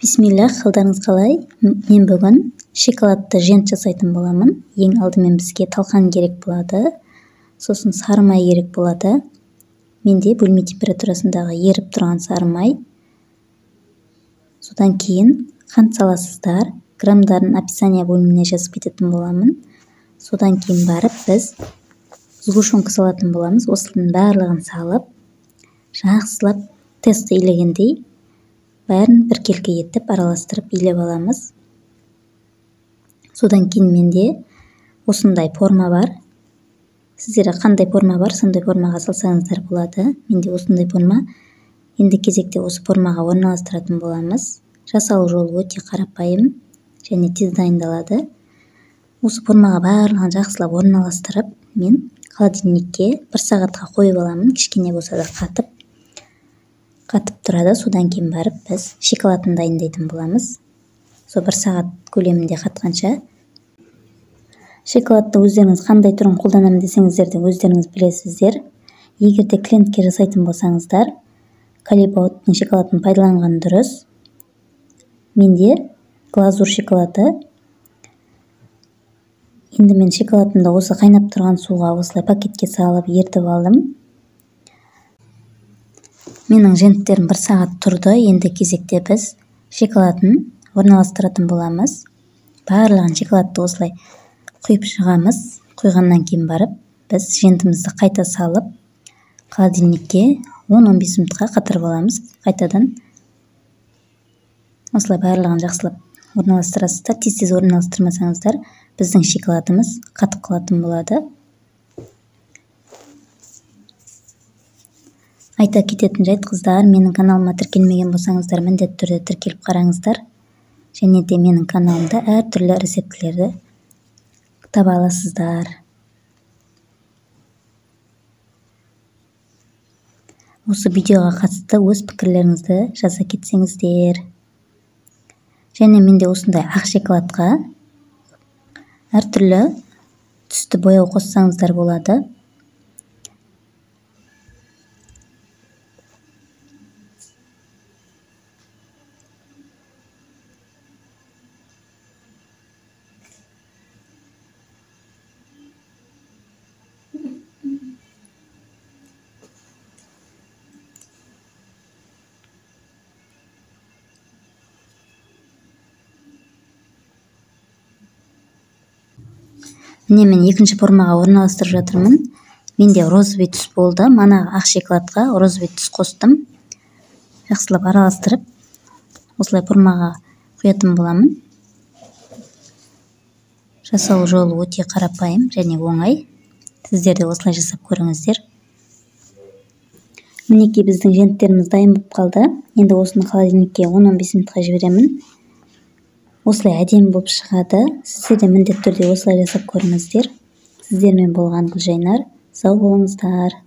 Бисмиллах, қалдарыңыз қалай? Мен бүгін шоколадты жент жасайтын боламын. Ең алдымен бізге талқан керек болады. Сосын сары май керек болады. Менде бөлме температурасындағы еріп тұрған сары май. Содан кейін қант саласыздар. Граммдарын описание бөліміне жазып кететін боламын. Содан кейін барып біз сгущенка салатын боламыз. Осының барлығын салып, жақсылап тесто илегендей бәрін біркелкі етіп араластырып илеп аламыз. Содан кейін менде осындай форма бар. Сіздерде қандай форма бар, сондай формаға салсаңыздар болады. Менде осындай форма. Енді кезекте осы формаға орналастыратын боламыз. Жасалу жолы өте қарапайым және тез дайындалады. Осы формаға барлығын жақсылап орналастырып, мен холодильникке 1 сағатқа қойып аламын. Кішкене болса да қатып тұрады. Содан кейін барып біз шоколадын дайындайтын боламыз. Сол 1 сағат көлемінде қатқанша. Шоколадты өздеріңіз қандай түрін қолданамын десеңіздер де өздеріңіз білесіздер. Егер де клиентке жасайтын болсаңыздар, Калибауттың шоколадын пайдаланған дұрыс. Менде глазур шоколады. Енді мен шоколадымды осы қайнап тұрған суға осылай пакетке салып ертіп алдым. Менің женттерім 1 сағат тұрды. Енді кезекте біз шоколадын орналастыратын боламыз. Барлығын шоколадты осылай құйып шығамыз. Құйғаннан кейін барып, біз жентімізді қайта салып, холодильникке 10-15 минутқа қатырып аламыз. Қайтадан осылай барлығын жақсылап орналастырасыздар. Тез орналастырмасаңыздар, біздің шоколадымыз қатып қалатын болады. Айта кететін жайт, қыздар, менің каналыма тіркелмеген болсаңыздар, міндетті түрде тіркеліп қараңыздар. Және де менің каналымда әртүрлі рецептілерді таба аласыздар. Осы видеоға қатысты өз пікірлеріңізді жаза кетсеңіздер. Және менде осындай ақ шоколадқа әртүрлі түсті бояу қоссаңыздар болады. Міне мен екінші формаға орналастырып жатырмын. Менде розовый түс болды. Манағы ақ шоколадқа розовый түс қостым. Жақсылап араластырып, осылай формаға құятын боламын. Жасалу жолы өте қарапайым және оңай. Сіздер де осылай жасап көріңіздер. Мінекей біздің женттеріміз дайын болып қалды. Енді осыны холодильникке 10-15 минутқа жіберемін. Осылай әдемі болып шығады. Сіздер де міндетті түрде осылай жасап көріңіздер. Сіздермен болған Гүлжайнар. Сау болыңыздар.